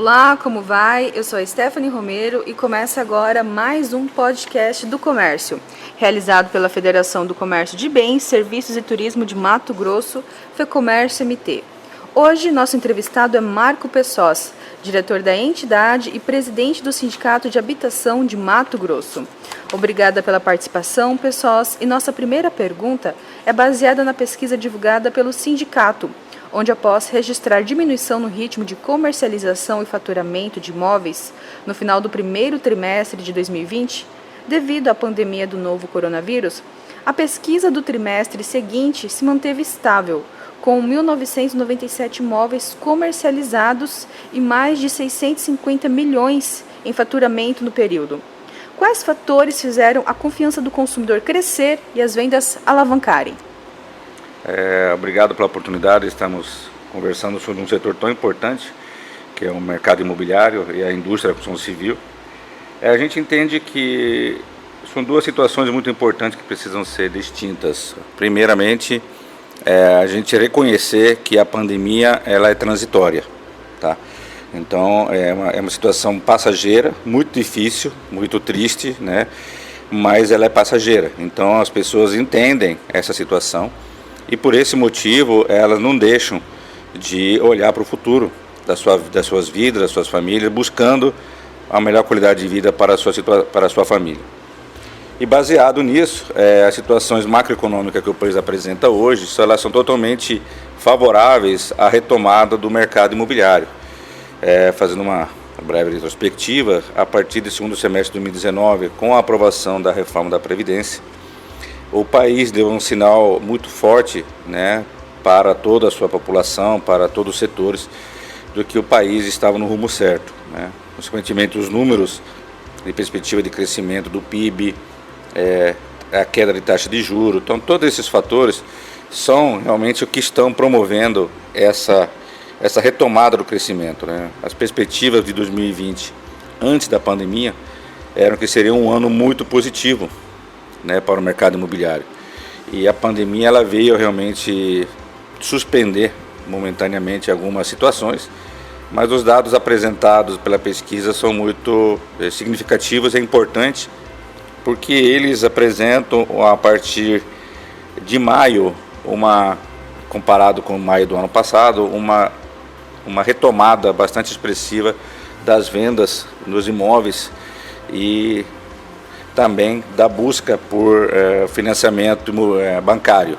Olá, como vai? Eu sou a Stephanie Romero e começa agora mais um podcast do Comércio, realizado pela Federação do Comércio de Bens, Serviços e Turismo de Mato Grosso, FEComércio MT. Hoje, nosso entrevistado é Marco Pessoz, diretor da entidade e presidente do Sindicato de Habitação de Mato Grosso. Obrigada pela participação, Pessoz, e nossa primeira pergunta é baseada na pesquisa divulgada pelo sindicato, onde após registrar diminuição no ritmo de comercialização e faturamento de imóveis no final do primeiro trimestre de 2020, devido à pandemia do novo coronavírus, a pesquisa do trimestre seguinte se manteve estável, com 1.997 imóveis comercializados e mais de 650 milhões em faturamento no período. Quais fatores fizeram a confiança do consumidor crescer e as vendas alavancarem? Obrigado pela oportunidade. Estamos conversando sobre um setor tão importante, que é o mercado imobiliário e a indústria da construção civil. A gente entende que são duas situações muito importantes que precisam ser distintas. Primeiramente, a gente reconhecer que a pandemia ela é transitória, tá? Então, é uma situação passageira, muito difícil, muito triste, né? Mas ela é passageira. Então, as pessoas entendem essa situação. E por esse motivo, elas não deixam de olhar para o futuro das suas vidas, das suas famílias, buscando a melhor qualidade de vida para a sua família. E baseado nisso, as situações macroeconômicas que o país apresenta hoje, elas são totalmente favoráveis à retomada do mercado imobiliário. Fazendo uma breve retrospectiva, a partir do segundo semestre de 2019, com a aprovação da reforma da Previdência, o país deu um sinal muito forte, né, para toda a sua população, para todos os setores, do que o país estava no rumo certo, né? Consequentemente, os números de perspectiva de crescimento do PIB, a queda de taxa de juros, então todos esses fatores são realmente o que estão promovendo essa retomada do crescimento, né? As perspectivas de 2020, antes da pandemia, eram que seria um ano muito positivo, né, para o mercado imobiliário. E a pandemia ela veio realmente suspender momentaneamente algumas situações, mas os dados apresentados pela pesquisa são muito significativos e importantes, porque eles apresentam a partir de maio, comparado com maio do ano passado, uma retomada bastante expressiva das vendas nos imóveis e também da busca por financiamento bancário,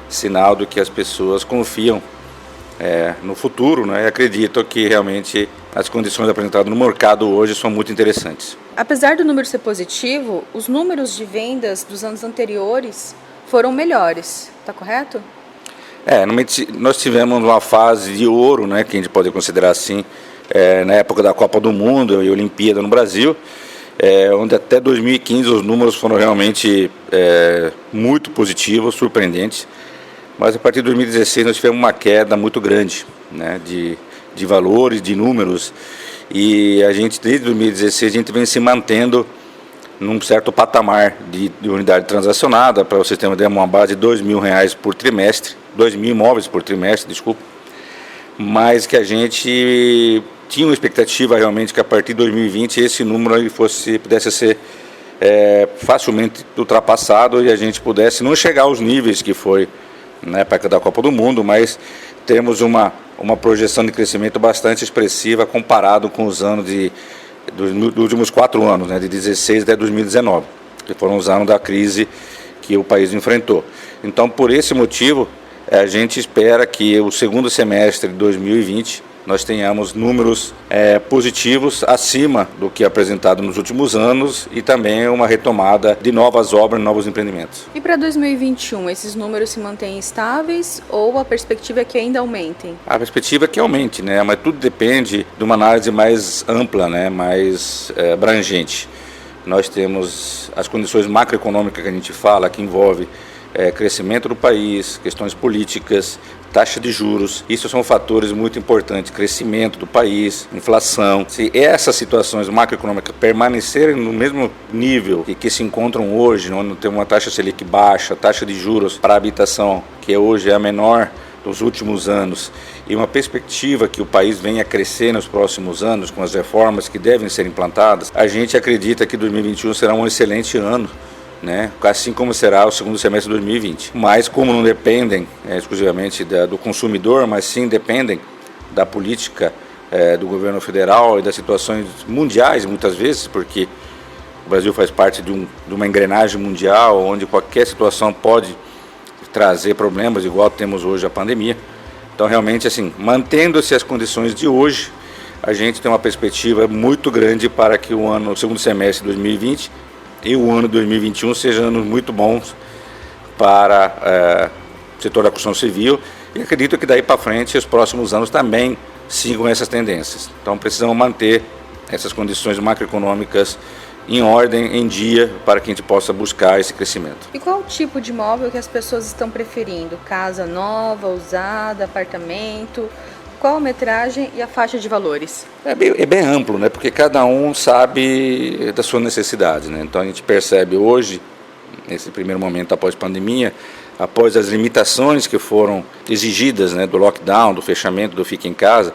sinal do que as pessoas confiam no futuro, né, e acreditam que realmente as condições apresentadas no mercado hoje são muito interessantes. Apesar do número ser positivo, os números de vendas dos anos anteriores foram melhores, está correto? Nós tivemos uma fase de ouro, né, que a gente pode considerar assim, na época da Copa do Mundo e Olimpíada no Brasil, onde até 2015 os números foram realmente muito positivos, surpreendentes, mas a partir de 2016 nós tivemos uma queda muito grande, né, de valores, de números, e a gente desde 2016 a gente vem se mantendo num certo patamar de unidade transacionada. Para vocês terem uma base de R$2.000 por trimestre, 2.000 imóveis por trimestre, desculpa, mas que a gente tinha uma expectativa realmente que a partir de 2020 esse número pudesse ser facilmente ultrapassado e a gente pudesse não chegar aos níveis que foi na época da Copa do Mundo, mas temos uma projeção de crescimento bastante expressiva comparado com os anos dos últimos 4 anos, né, de 2016 até 2019, que foram os anos da crise que o país enfrentou. Então, por esse motivo, a gente espera que o segundo semestre de 2020 nós tenhamos números positivos acima do que apresentado nos últimos anos e também uma retomada de novas obras, novos empreendimentos. E para 2021, esses números se mantêm estáveis ou a perspectiva é que ainda aumentem? A perspectiva é que aumente, né? Mas tudo depende de uma análise mais ampla, né? Mais abrangente. Nós temos as condições macroeconômicas que a gente fala, que envolve crescimento do país, questões políticas, taxa de juros, isso são fatores muito importantes, crescimento do país, inflação. Se essas situações macroeconômicas permanecerem no mesmo nível que se encontram hoje, onde tem uma taxa Selic baixa, taxa de juros para a habitação, que hoje é a menor os últimos anos e uma perspectiva que o país venha a crescer nos próximos anos com as reformas que devem ser implantadas, a gente acredita que 2021 será um excelente ano, né? Assim como será o segundo semestre de 2020. Mas como não dependem exclusivamente do consumidor, mas sim dependem da política do governo federal e das situações mundiais muitas vezes, porque o Brasil faz parte de uma engrenagem mundial onde qualquer situação pode trazer problemas, igual temos hoje a pandemia. Então, realmente, assim, mantendo-se as condições de hoje, a gente tem uma perspectiva muito grande para que o segundo semestre de 2020 e o ano de 2021 sejam anos muito bons para o setor da construção civil, e acredito que daí para frente os próximos anos também sigam essas tendências. Então, precisamos manter essas condições macroeconômicas em ordem, em dia, para que a gente possa buscar esse crescimento. E qual o tipo de imóvel que as pessoas estão preferindo? Casa nova, usada, apartamento? Qual a metragem e a faixa de valores? É bem amplo, né? Porque cada um sabe da sua necessidade, né? Então a gente percebe hoje, nesse primeiro momento após a pandemia, após as limitações que foram exigidas, né, do lockdown, do fechamento, do fica em casa,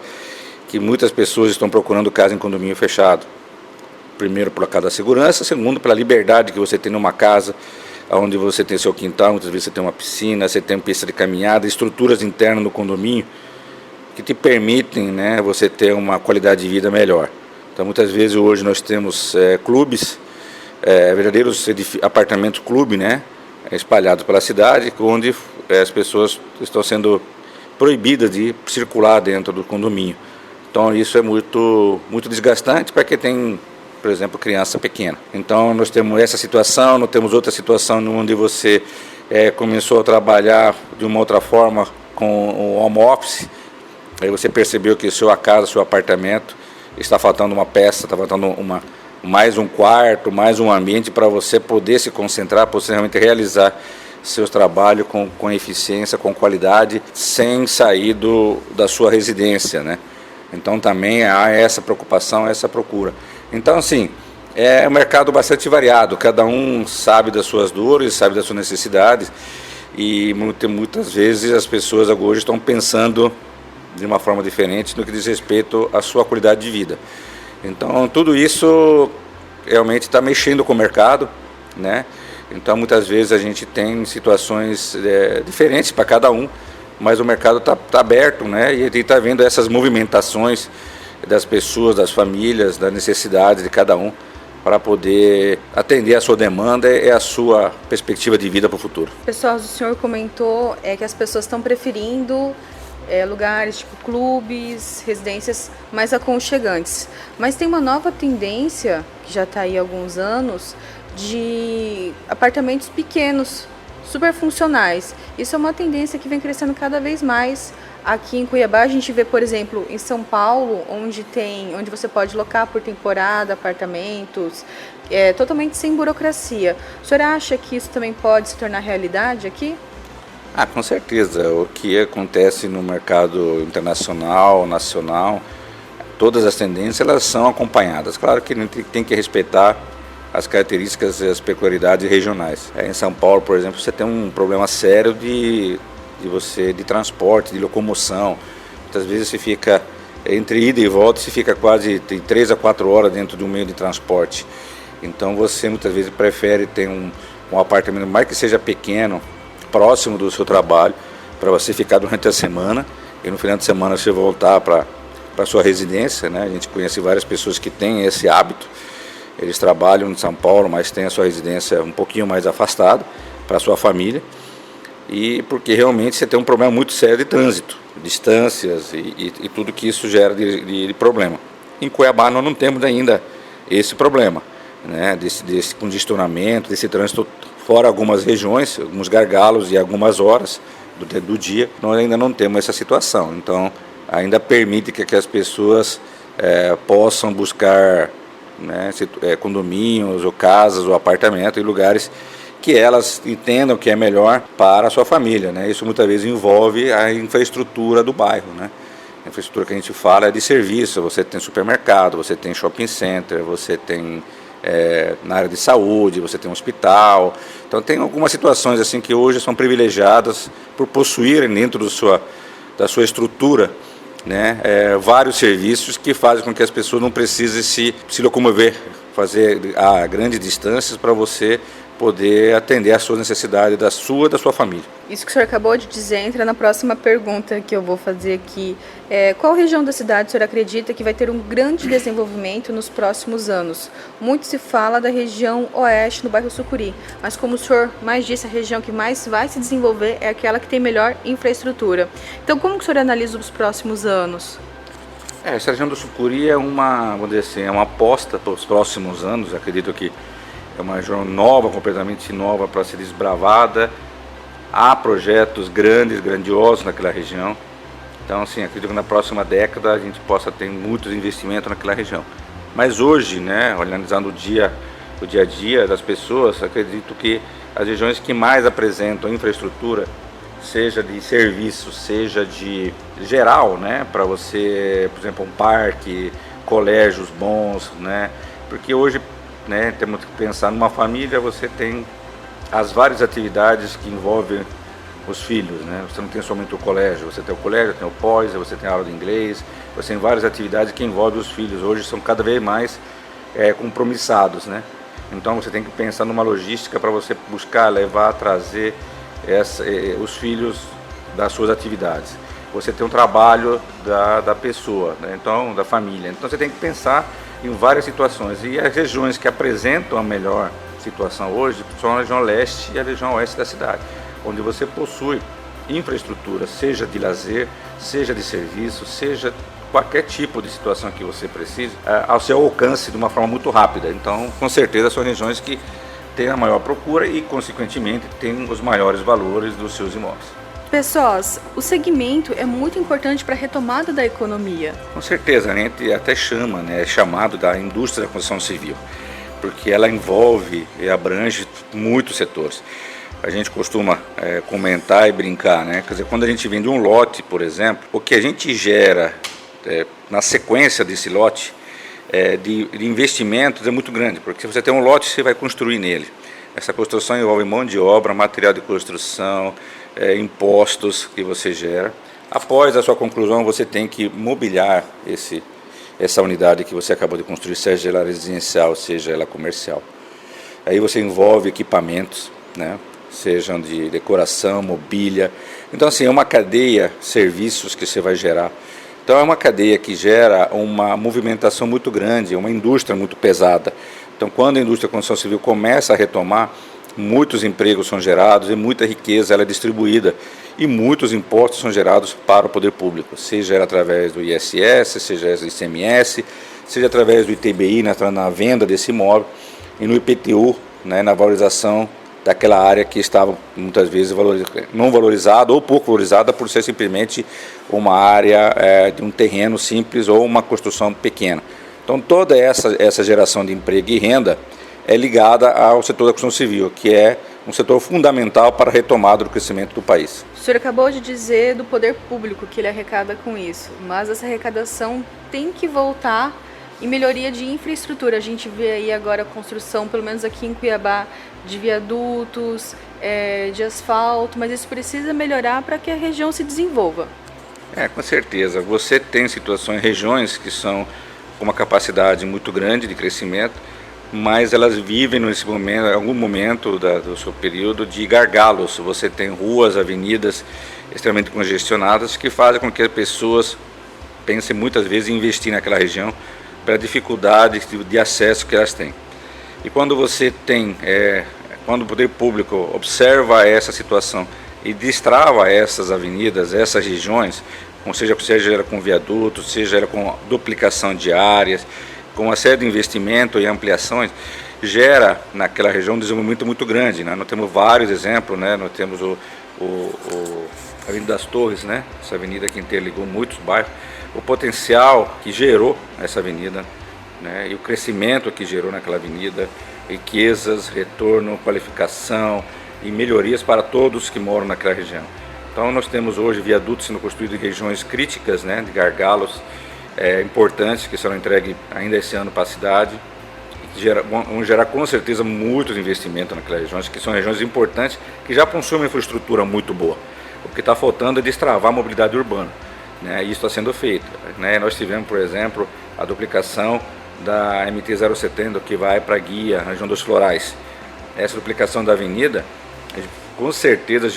que muitas pessoas estão procurando casa em condomínio fechado. Primeiro, por causa da segurança, segundo, pela liberdade que você tem numa casa, onde você tem seu quintal, muitas vezes você tem uma piscina, você tem uma pista de caminhada, estruturas internas no condomínio que te permitem, né, você ter uma qualidade de vida melhor. Então, muitas vezes hoje nós temos clubes, verdadeiros apartamentos clube, né, espalhados pela cidade, onde as pessoas estão sendo proibidas de circular dentro do condomínio. Então, isso é muito desgastante para quem tem, por exemplo, criança pequena. Então, nós temos essa situação, nós temos outra situação onde você começou a trabalhar de uma outra forma com o home office, aí você percebeu que sua casa, seu apartamento, está faltando uma peça, está faltando mais um quarto, mais um ambiente para você poder se concentrar, para você realmente realizar seus trabalhos com eficiência, com qualidade, sem sair da sua residência, né? Então, também há essa preocupação, essa procura. Então, assim, é um mercado bastante variado, cada um sabe das suas dores, sabe das suas necessidades, e muitas vezes as pessoas hoje estão pensando de uma forma diferente no que diz respeito à sua qualidade de vida. Então, tudo isso realmente está mexendo com o mercado, né? Então, muitas vezes a gente tem situações diferentes para cada um, mas o mercado está aberto, né? E a gente está vendo essas movimentações das pessoas, das famílias, das necessidades de cada um, para poder atender a sua demanda e a sua perspectiva de vida para o futuro. Pessoal, o senhor comentou que as pessoas estão preferindo lugares tipo clubes, residências mais aconchegantes. Mas tem uma nova tendência, que já está aí há alguns anos, de apartamentos pequenos, super funcionais. Isso é uma tendência que vem crescendo cada vez mais. Aqui em Cuiabá a gente vê, por exemplo, em São Paulo, onde você pode locar por temporada apartamentos, totalmente sem burocracia. O senhor acha que isso também pode se tornar realidade aqui? Com certeza. O que acontece no mercado internacional, nacional, todas as tendências elas são acompanhadas. Claro que a gente tem que respeitar as características e as peculiaridades regionais. Em São Paulo, por exemplo, você tem um problema sério de transporte, de locomoção. Muitas vezes você fica entre ida e volta, você fica quase 3 a 4 horas dentro de um meio de transporte. Então você muitas vezes prefere ter um apartamento, mais que seja pequeno, próximo do seu trabalho, para você ficar durante a semana e no final de semana você voltar para a sua residência, né? A gente conhece várias pessoas que têm esse hábito, eles trabalham em São Paulo, mas têm a sua residência um pouquinho mais afastada para a sua família, e porque realmente você tem um problema muito sério de trânsito, distâncias e tudo que isso gera de problema. Em Cuiabá nós não temos ainda esse problema, né? Desse congestionamento, desse trânsito. Fora algumas regiões, alguns gargalos e algumas horas do dia, nós ainda não temos essa situação. Então, ainda permite que as pessoas possam buscar, né, condomínios, ou casas, ou apartamentos em lugares que elas entendam que é melhor para a sua família, né? Isso muitas vezes envolve a infraestrutura do bairro, né? A infraestrutura que a gente fala é de serviço. Você tem supermercado, você tem shopping center, você tem na área de saúde, você tem um hospital. Então tem algumas situações assim que hoje são privilegiadas por possuírem dentro da sua estrutura, né, vários serviços que fazem com que as pessoas não precisem se locomover, fazer a grandes distâncias para você poder atender às suas necessidades da sua e da sua família. Isso que o senhor acabou de dizer entra na próxima pergunta que eu vou fazer aqui. Qual região da cidade o senhor acredita que vai ter um grande desenvolvimento nos próximos anos? Muito se fala da região oeste, no bairro Sucuri, mas como o senhor mais disse, a região que mais vai se desenvolver é aquela que tem melhor infraestrutura. Então, como que o senhor analisa os próximos anos? Essa região do Sucuri é vamos dizer assim, é uma aposta para os próximos anos. Acredito que é uma região nova, completamente nova para ser desbravada. Há projetos grandes, grandiosos naquela região. Então, assim, acredito que na próxima década a gente possa ter muitos investimentos naquela região. Mas hoje, né, analisando o dia a dia das pessoas, acredito que as regiões que mais apresentam infraestrutura, seja de serviço, seja de geral, né, para você, por exemplo, um parque, colégios bons, né, porque hoje, né, temos que pensar numa família, você tem as várias atividades que envolvem os filhos, né? Você não tem somente o colégio, você tem o colégio, tem o pós, você tem a aula de inglês, você tem várias atividades que envolvem os filhos. Hoje são cada vez mais compromissados, né? Então você tem que pensar numa logística para você buscar, levar, trazer os filhos das suas atividades. Você tem um trabalho da pessoa, né? Então, da família. Então você tem que pensar em várias situações. E as regiões que apresentam a melhor situação hoje são a região leste e a região oeste da cidade, onde você possui infraestrutura, seja de lazer, seja de serviço, seja qualquer tipo de situação que você precise, ao seu alcance de uma forma muito rápida. Então, com certeza, são regiões que têm a maior procura e, consequentemente, têm os maiores valores dos seus imóveis. Pessoas, o segmento é muito importante para a retomada da economia. Com certeza, a gente até chama, né, é chamado da indústria da construção civil, porque ela envolve e abrange muitos setores. A gente costuma comentar e brincar, né? Quer dizer, quando a gente vende um lote, por exemplo, o que a gente gera na sequência desse lote de investimentos é muito grande, porque se você tem um lote, você vai construir nele. Essa construção envolve mão de obra, material de construção, impostos que você gera. Após a sua conclusão, você tem que mobiliar essa unidade que você acabou de construir, seja ela residencial, seja ela comercial. Aí você envolve equipamentos, né? Sejam de decoração, mobília. Então, assim, é uma cadeia de serviços que você vai gerar. Então, é uma cadeia que gera uma movimentação muito grande, uma indústria muito pesada. Então, quando a indústria da construção civil começa a retomar, muitos empregos são gerados e muita riqueza ela é distribuída e muitos impostos são gerados para o poder público, seja através do ISS, seja do ICMS, seja através do ITBI na venda desse imóvel e no IPTU, né, na valorização daquela área que estava muitas vezes não valorizada ou pouco valorizada por ser simplesmente uma área de um terreno simples ou uma construção pequena. Então toda essa geração de emprego e renda é ligada ao setor da construção civil, que é um setor fundamental para a retomada do crescimento do país. O senhor acabou de dizer do poder público que ele arrecada com isso, mas essa arrecadação tem que voltar em melhoria de infraestrutura. A gente vê aí agora a construção, pelo menos aqui em Cuiabá, de viadutos, de asfalto, mas isso precisa melhorar para que a região se desenvolva. Com certeza. Você tem situações, regiões que são com uma capacidade muito grande de crescimento, mas elas vivem nesse momento, em algum momento do seu período de gargalos. Você tem ruas, avenidas extremamente congestionadas que fazem com que as pessoas pensem muitas vezes em investir naquela região pela dificuldade de acesso que elas têm. E quando você tem, quando o poder público observa essa situação e destrava essas avenidas, essas regiões, seja ela com viadutos, seja ela com duplicação de áreas, com uma série de investimentos e ampliações, gera naquela região um desenvolvimento muito grande, né? Nós temos vários exemplos, né? Nós temos a Avenida das Torres, né? Essa avenida que interligou muitos bairros, o potencial que gerou essa avenida, né? E o crescimento que gerou naquela avenida, riquezas, retorno, qualificação e melhorias para todos que moram naquela região. Então nós temos hoje viadutos sendo construídos em regiões críticas, né? De gargalos importantes que serão entregues ainda esse ano para a cidade, que vão gerar com certeza muitos investimentos naquelas regiões, que são regiões importantes, que já possuem uma infraestrutura muito boa. O que está faltando é destravar a mobilidade urbana, né? Isso está sendo feito, né? Nós tivemos, por exemplo, a duplicação da MT-070 que vai para a Guia, região dos Florais. Essa duplicação da avenida, com certeza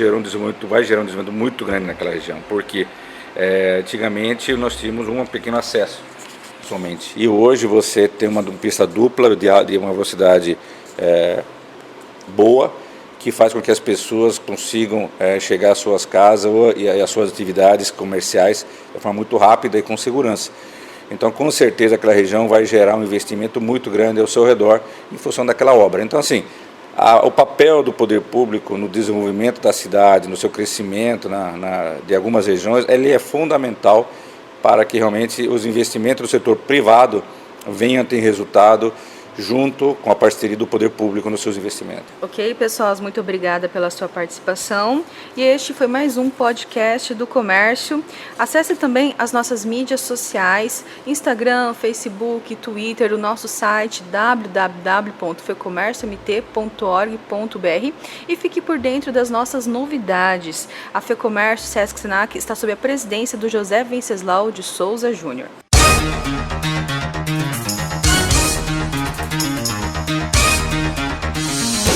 vai gerar um desenvolvimento muito grande naquela região, porque antigamente nós tínhamos um pequeno acesso somente, e hoje você tem uma pista dupla de uma velocidade boa, que faz com que as pessoas consigam chegar às suas casas e às suas atividades comerciais de forma muito rápida e com segurança. Então, com certeza, aquela região vai gerar um investimento muito grande ao seu redor em função daquela obra. Então, assim, o papel do poder público no desenvolvimento da cidade, no seu crescimento de algumas regiões, ele é fundamental para que realmente os investimentos do setor privado venham a ter resultado junto com a parceria do poder público nos seus investimentos. Ok, pessoal, muito obrigada pela sua participação. E este foi mais um podcast do Comércio. Acesse também as nossas mídias sociais, Instagram, Facebook, Twitter, o nosso site www.fecomérciomt.org.br e fique por dentro das nossas novidades. A FEComércio Sesc Senac está sob a presidência do José Venceslau de Souza Júnior.